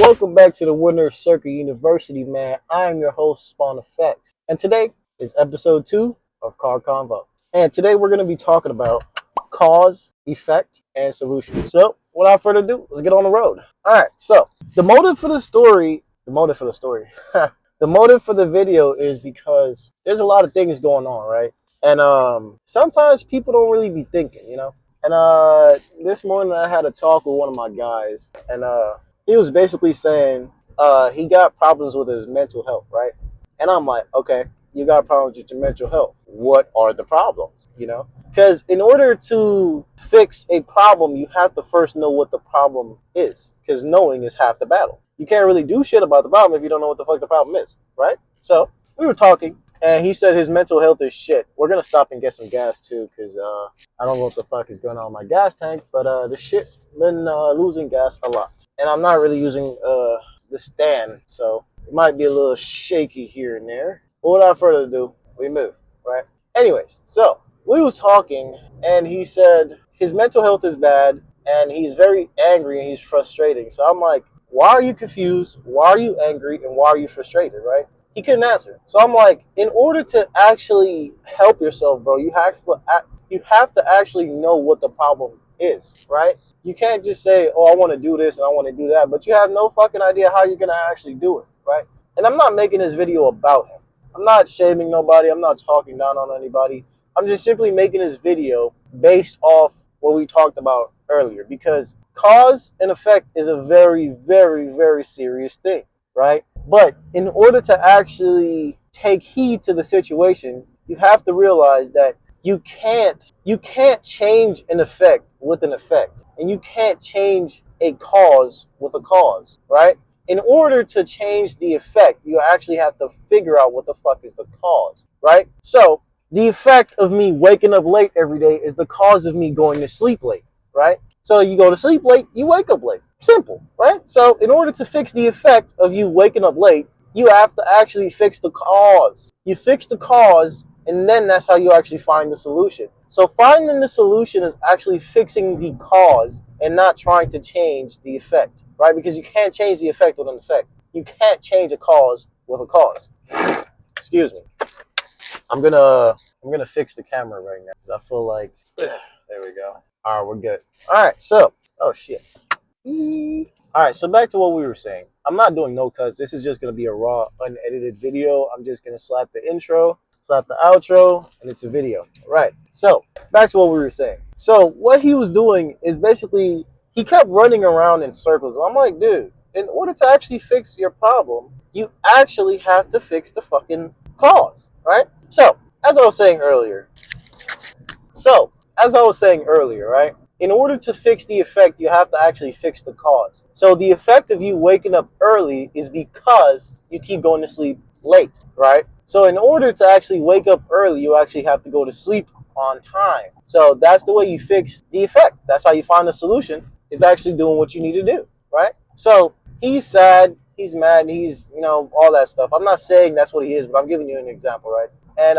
Welcome back to the Winner's Circle University, man. I am your host, SpawnFX. And today is episode 2 of Convo. And today we're going to be talking about cause, effect, and solution. So, without further ado, let's get on the road. Alright, so the motive for the video is because there's a lot of things going on, right? And sometimes people don't really be thinking, you know? And this morning I had a talk with one of my guys, and he was basically saying he got problems with his mental health, right? And I'm like, okay, you got problems with your mental health. What are the problems, you know? Because in order to fix a problem, you have to first know what the problem is, because knowing is half the battle. You can't really do shit about the problem if you don't know what the fuck the problem is, right? So we were talking, and he said his mental health is shit. We're going to stop and get some gas, too, because I don't know what the fuck is going on in my gas tank, but the shit been losing gas a lot. And I'm not really using the stand, so it might be a little shaky here and there. But without further ado, we move, right? Anyways, so we was talking, and he said his mental health is bad, and he's very angry, and he's frustrating. So I'm like, why are you confused? Why are you angry? And why are you frustrated, right? He couldn't answer. So I'm like, in order to actually help yourself, bro, you have to actually know what the problem is, right? You can't just say, oh, I want to do this and I want to do that, but you have no fucking idea how you're going to actually do it, right? And I'm not making this video about him. I'm not shaming nobody. I'm not talking down on anybody. I'm just simply making this video based off what we talked about earlier, because cause and effect is a very, very, very serious thing, right? But in order to actually take heed to the situation, you have to realize that you can't change an effect with an effect, and you can't change a cause with a cause, right? In order to change the effect, you actually have to figure out what the fuck is the cause, right? So the effect of me waking up late every day is the cause of me going to sleep late, right? So you go to sleep late, you wake up late. Simple, right? So in order to fix the effect of you waking up late, you have to actually fix the cause. You fix the cause, and then that's how you actually find the solution. So finding the solution is actually fixing the cause and not trying to change the effect, right? Because you can't change the effect with an effect. You can't change a cause with a cause. Excuse me. I'm gonna fix the camera right now because I feel like there we go. All right, we're good. All right, so oh shit. All right, so back to what we were saying. I'm not doing no cuts. This is just gonna be a raw, unedited video. I'm just gonna slap the intro, slap the outro, and it's a video. Right. So back to what we were saying. So what he was doing is basically he kept running around in circles. And I'm like, dude, in order to actually fix your problem, you actually have to fix the fucking cause, right? So as I was saying earlier, right? In order to fix the effect, you have to actually fix the cause. So the effect of you waking up early is because you keep going to sleep late, right? So in order to actually wake up early, you actually have to go to sleep on time. So that's the way you fix the effect. That's how you find the solution, is actually doing what you need to do, right? So he's sad, he's mad, he's, you know, all that stuff. I'm not saying that's what he is, but I'm giving you an example, right? And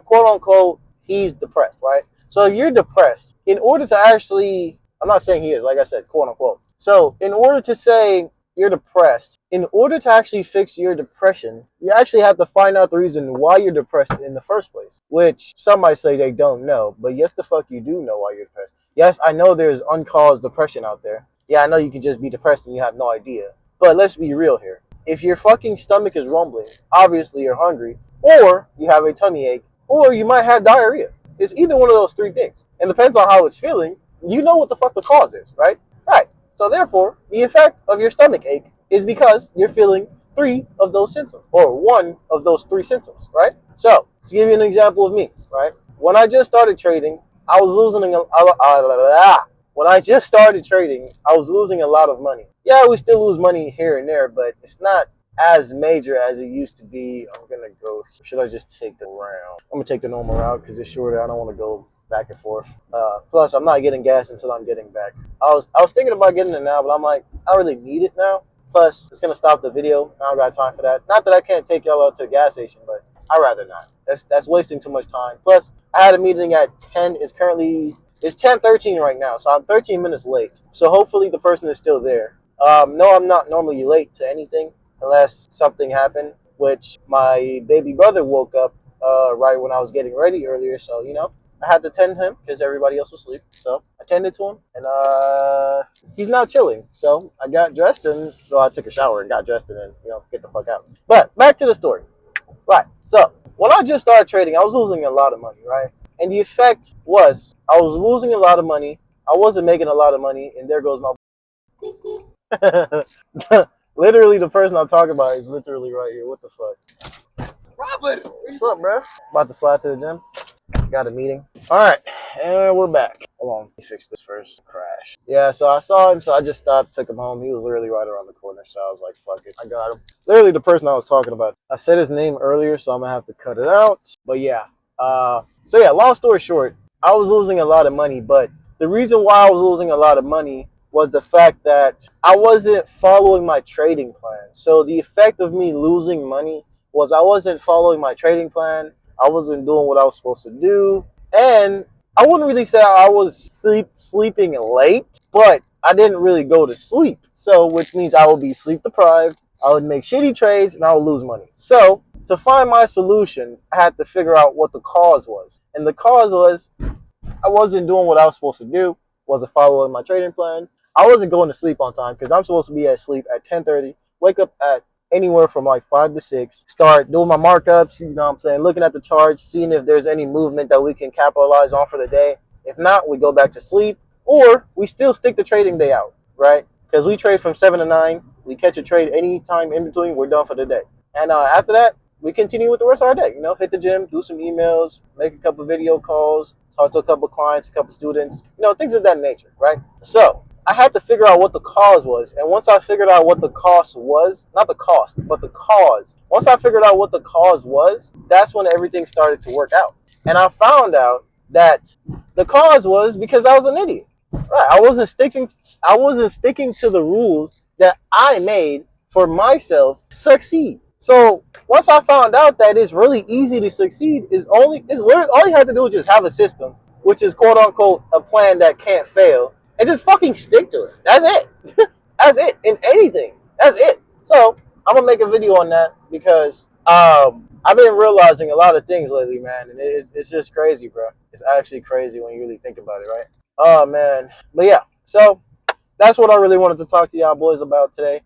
quote unquote, he's depressed, right? So if you're depressed, in order to actually, I'm not saying he is, like I said, quote unquote. So in order to say you're depressed, in order to actually fix your depression, you actually have to find out the reason why you're depressed in the first place, which some might say they don't know, but yes, the fuck you do know why you're depressed. Yes, I know there's uncaused depression out there. Yeah, I know you can just be depressed and you have no idea. But let's be real here. If your fucking stomach is rumbling, obviously you're hungry, or you have a tummy ache, or you might have diarrhea. It's either one of those three things. And depends on how it's feeling, you know what the fuck the cause is, right? Right. So therefore, the effect of your stomach ache is because you're feeling 3 of those symptoms, or 1 of those 3 symptoms, right? So, to give you an example of me, right? When I just started trading, I was losing a lot of money. Yeah, we still lose money here and there, but it's not as major as it used to be. I'm gonna go. Should I just take the route? I'm gonna take the normal route because it's shorter. I don't want to go back and forth. Plus, I'm not getting gas until I'm getting back. I was thinking about getting it now, but I'm like, I don't really need it now. Plus, it's gonna stop the video. I don't got time for that. Not that I can't take y'all out to the gas station, but I'd rather not. That's wasting too much time. Plus, I had a meeting at 10. It's 10:13 right now, so I'm 13 minutes late. So hopefully the person is still there. No, I'm not normally late to anything unless something happened, which my baby brother woke up right when I was getting ready earlier. So, I had to tend him because everybody else was asleep. So I tended to him, and he's now chilling. So I got dressed, and well, I took a shower and got dressed, and then get the fuck out. But back to the story. Right. So when I just started trading, I was losing a lot of money, right? And the effect was I was losing a lot of money. I wasn't making a lot of money, and there goes my. Literally, the person I'm talking about is literally right here. What the fuck? Robert, what's up, bro? About to slide to the gym. Got a meeting. All right, and we're back. Hold on, let me fix this first. Crash. Yeah, so I saw him, so I just stopped, took him home. He was literally right around the corner, so I was like, fuck it. I got him. Literally the person I was talking about. I said his name earlier, so I'm going to have to cut it out. But yeah. So yeah, long story short, I was losing a lot of money, but the reason why I was losing a lot of money was the fact that I wasn't following my trading plan. So the effect of me losing money was I wasn't following my trading plan. I wasn't doing what I was supposed to do. And I wouldn't really say I was sleeping late, but I didn't really go to sleep. So, which means I would be sleep deprived. I would make shitty trades and I would lose money. So, to find my solution, I had to figure out what the cause was. And the cause was I wasn't doing what I was supposed to do. Wasn't following my trading plan. I wasn't going to sleep on time because I'm supposed to be at sleep at 10:30. Wake up at anywhere from like 5 to 6. Start doing my markups, you know what I'm saying? Looking at the charts, seeing if there's any movement that we can capitalize on for the day. If not, we go back to sleep. Or we still stick the trading day out, right? Because we trade from 7 to 9. We catch a trade any time in between. We're done for the day. And after that, we continue with the rest of our day. Hit the gym, do some emails, make a couple video calls, talk to a couple clients, a couple students, things of that nature, right? So I had to figure out what the cause was. And once I figured out what the cost was, not the cost, but the cause. Once I figured out what the cause was, that's when everything started to work out. And I found out that the cause was because I was an idiot. Right. I wasn't sticking to the rules that I made for myself to succeed. So once I found out that it's really easy to succeed, all you have to do is just have a system, which is quote unquote a plan that can't fail, and just fucking stick to it. That's it. That's it. In anything. That's it. So I'm gonna make a video on that because I've been realizing a lot of things lately, man, and it's just crazy, bro. It's actually crazy when you really think about it, right? Oh man. But yeah, so that's what I really wanted to talk to y'all boys about today.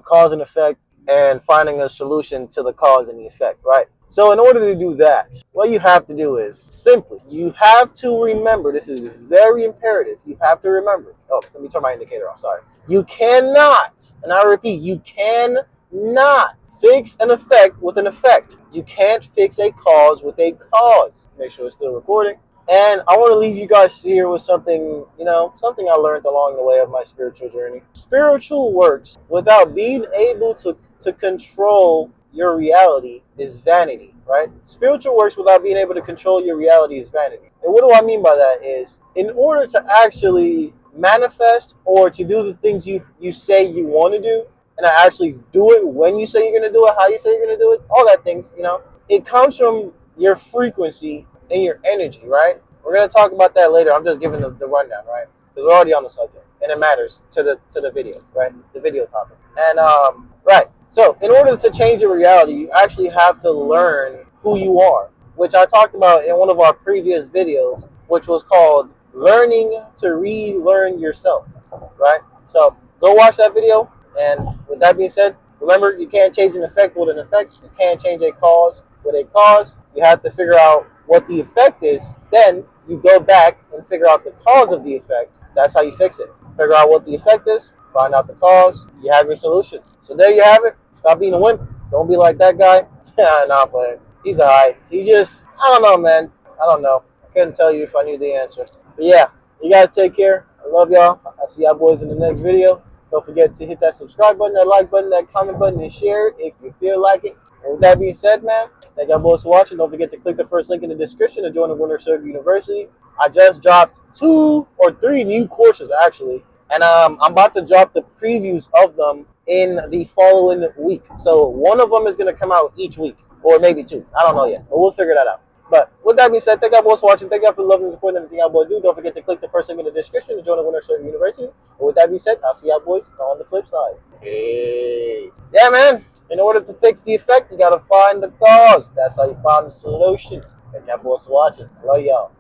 Cause and effect and finding a solution to the cause and the effect, right? So in order to do that, what you have to do is simply, you have to remember, this is very imperative, you have to remember, let me turn my indicator off, sorry. You cannot, and I repeat, you cannot fix an effect with an effect. You can't fix a cause with a cause. Make sure it's still recording. And I want to leave you guys here with something, something I learned along the way of my spiritual journey. Spiritual works without being able to control your reality is vanity, right? Spiritual works without being able to control your reality is vanity. And what do I mean by that is, in order to actually manifest or to do the things you say you want to do, and to actually do it when you say you're going to do it, how you say you're going to do it, all that things, it comes from your frequency and your energy, right? We're going to talk about that later. I'm just giving the rundown, right? Because we're already on the subject, and it matters to the video, right? The video topic. And right. So in order to change your reality, you actually have to learn who you are, which I talked about in one of our previous videos, which was called Learning to Relearn Yourself, right? So go watch that video. And with that being said, remember, you can't change an effect with an effect. You can't change a cause with a cause. You have to figure out what the effect is. Then you go back and figure out the cause of the effect. That's how you fix it. Figure out what the effect is. Find out the cause. You have your solution. So there you have it. Stop being a wimp. Don't be like that guy. Nah, I'm playing. He's alright. He just, I don't know, man. I don't know. I couldn't tell you if I knew the answer. But yeah, you guys take care. I love y'all. I'll see y'all boys in the next video. Don't forget to hit that subscribe button, that like button, that comment button, and share it if you feel like it. And with that being said, man, thank y'all boys for watching. Don't forget to click the first link in the description to join the Winter Circle University. I just dropped 2 or 3 new courses, actually. And I'm about to drop the previews of them in the following week. So one of them is going to come out each week, or maybe 2. I don't know yet, but we'll figure that out. But with that being said, thank y'all boys for watching. Thank y'all for loving and supporting everything y'all boys do. Don't forget to click the first link in the description to join the Winter Circle University. And with that being said, I'll see y'all boys on the flip side. Peace. Yeah, man. In order to fix the effect, you gotta find the cause. That's how you find the solution. Thank y'all boys for watching. Love y'all.